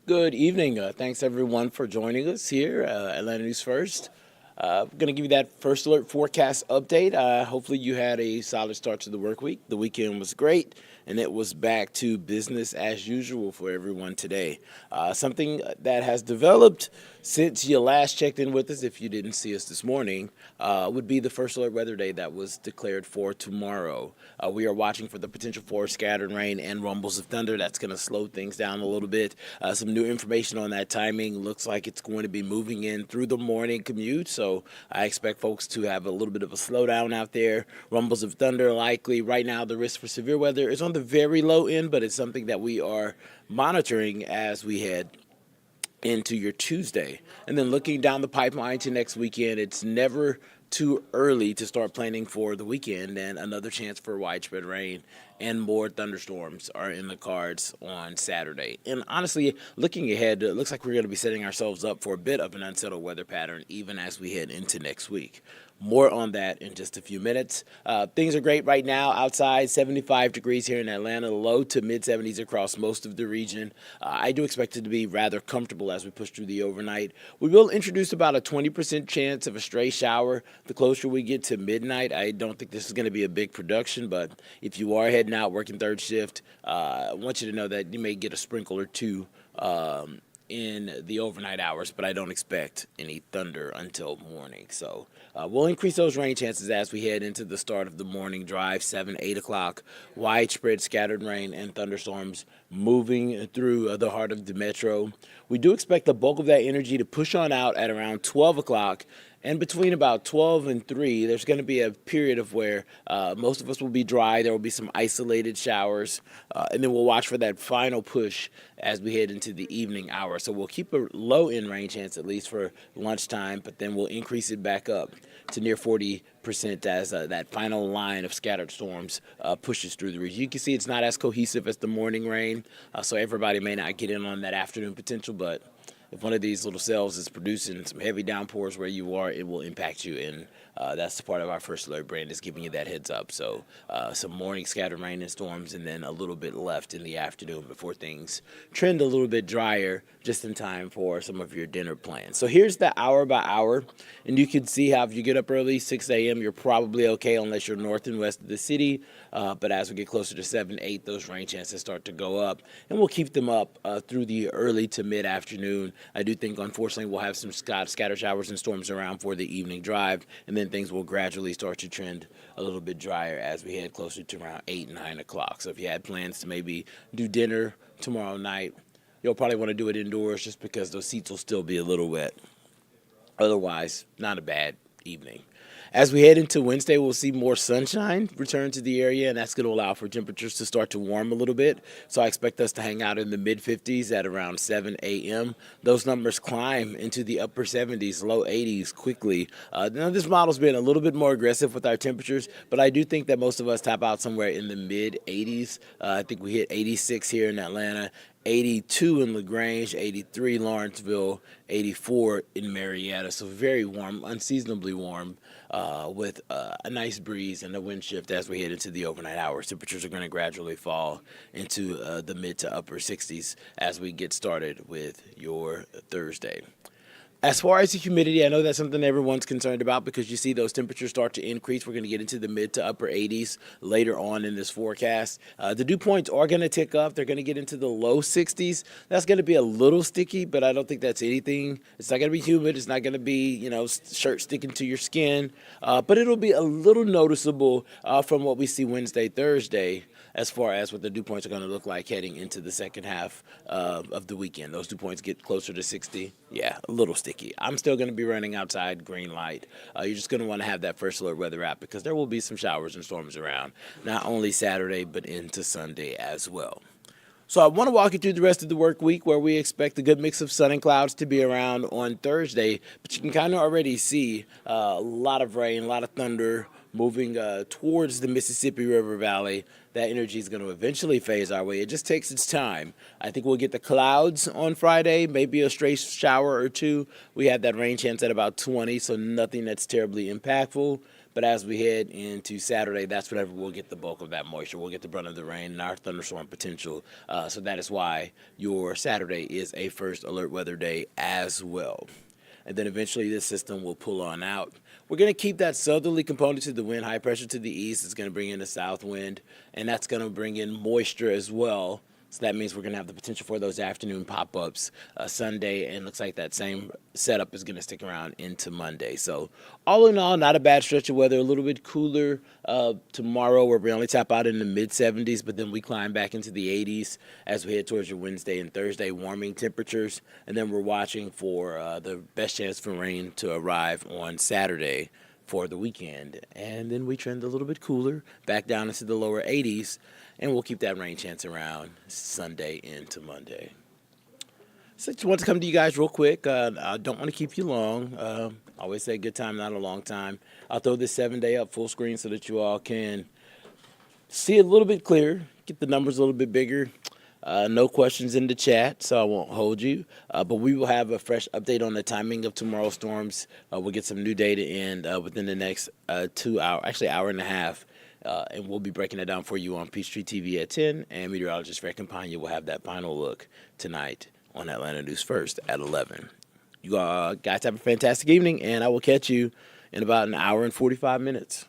Good evening. Thanks everyone for joining us here, Atlanta News First. Going to give you that first alert forecast update. Hopefully, you had a solid start to the work week. The weekend was great, and it was back to business as usual for everyone today. Something that has developed since you last checked in with us, if you didn't see us this morning, would be the first alert weather day that was declared for tomorrow. We are watching for the potential for scattered rain and rumbles of thunder. That's going to slow things down a little bit. Some new information on that timing looks like it's going to be moving in through the morning commute. So I expect folks to have a little bit of a slowdown out there. Rumbles of thunder likely. Right now, the risk for severe weather is on the very low end, but it's something that we are monitoring as we head into your Tuesday. And then looking down the pipeline to next weekend, it's never too early to start planning for the weekend, and another chance for widespread rain and more thunderstorms are in the cards on Saturday. And honestly, looking ahead, it looks like we're going to be setting ourselves up for a bit of an unsettled weather pattern even as we head into next week. More on that in just a few minutes. Things are great right now outside, 75 degrees here in Atlanta, low to mid 70s across most of the region. I do expect it to be rather comfortable as we push through the overnight. We will introduce about a 20% chance of a stray shower the closer we get to midnight. I don't think this is going to be a big production, but if you are heading out working third shift, I want you to know that you may get a sprinkle or two. In the overnight hours, but I don't expect any thunder until morning. So we'll increase those rain chances as we head into the start of the morning drive, 7, 8 o'clock. Widespread scattered rain and thunderstorms moving through the heart of the metro. We do expect the bulk of that energy to push on out at around 12 o'clock. And between about 12 and 3, there's going to be a period of where most of us will be dry. There will be some isolated showers. And then we'll watch for that final push as we head into the evening hour. So we'll keep a low end rain chance at least for lunchtime, but then we'll increase it back up to near 40% as that final line of scattered storms pushes through the region. You can see it's not as cohesive as the morning rain, so everybody may not get in on that afternoon potential, but if one of these little cells is producing some heavy downpours where you are, it will impact you. And that's the part of our first alert brand is giving you that heads up. So some morning scattered rain and storms, and then a little bit left in the afternoon before things trend a little bit drier, just in time for some of your dinner plans. So here's the hour by hour, and you can see how if you get up early, 6 a.m., you're probably okay unless you're north and west of the city. But as we get closer to 7, 8, those rain chances start to go up, and we'll keep them up through the early to mid-afternoon. I do think, unfortunately, we'll have some scattered showers and storms around for the evening drive, and then things will gradually start to trend a little bit drier as we head closer to around 8, 9 o'clock. So if you had plans to maybe do dinner tomorrow night, you'll probably want to do it indoors just because those seats will still be a little wet. Otherwise, not a bad evening. As we head into Wednesday, we'll see more sunshine return to the area, and that's going to allow for temperatures to start to warm a little bit. So I expect us to hang out in the mid 50s at around 7 a.m. Those numbers climb into the upper 70s, low 80s quickly. Now, this model's been a little bit more aggressive with our temperatures, but I do think that most of us top out somewhere in the mid 80s. I think we hit 86 here in Atlanta, 82 in LaGrange, 83 Lawrenceville, 84 in Marietta. So very warm, unseasonably warm, with a nice breeze and a wind shift as we head into the overnight hours. Temperatures are going to gradually fall into the mid to upper 60s as we get started with your Thursday. As far as the humidity, I know that's something everyone's concerned about because you see those temperatures start to increase. We're going to get into the mid to upper 80s later on in this forecast. The dew points are going to tick up. They're going to get into the low 60s. That's going to be a little sticky, but I don't think that's anything. It's not going to be humid. It's not going to be, shirt sticking to your skin. But it'll be a little noticeable from what we see Wednesday, Thursday, as far as what the dew points are going to look like heading into the second half of the weekend. Those dew points get closer to 60. Yeah, a little sticky. I'm still going to be running outside green light. You're just going to want to have that first alert weather app because there will be some showers and storms around, not only Saturday, but into Sunday as well. So I want to walk you through the rest of the work week where we expect a good mix of sun and clouds to be around on Thursday, but you can kind of already see a lot of rain, a lot of thunder, moving towards the Mississippi River Valley. That energy is going to eventually phase our way. It just takes its time. I think we'll get the clouds on Friday, maybe a stray shower or two. We have that rain chance at about 20, so nothing that's terribly impactful. But as we head into Saturday, that's whenever we'll get the bulk of that moisture. We'll get the brunt of the rain and our thunderstorm potential. So that is why your Saturday is a first alert weather day as well. And then eventually this system will pull on out. We're going to keep that southerly component to the wind. High pressure to the east is going to bring in the south wind, and that's going to bring in moisture as well. So that means we're going to have the potential for those afternoon pop-ups Sunday, and looks like that same setup is going to stick around into Monday. So all in all, not a bad stretch of weather. A little bit cooler tomorrow, where we only tap out in the mid-70s, but then we climb back into the 80s as we head towards your Wednesday and Thursday warming temperatures. And then we're watching for the best chance for rain to arrive on Saturday for the weekend. And then we trend a little bit cooler, back down into the lower 80s. And we'll keep that rain chance around Sunday into Monday. So I just want to come to you guys real quick. I don't want to keep you long. I always say good time, not a long time. I'll throw this 7-day up full screen so that you all can see it a little bit clearer, get the numbers a little bit bigger. No questions in the chat, so I won't hold you. But we will have a fresh update on the timing of tomorrow's storms. We'll get some new data in within the next 2 hours, actually hour and a half. And we'll be breaking it down for you on Peachtree TV at 10, and meteorologist Fred Campagna will have that final look tonight on Atlanta News First at 11. You guys have a fantastic evening, and I will catch you in about an hour and 45 minutes.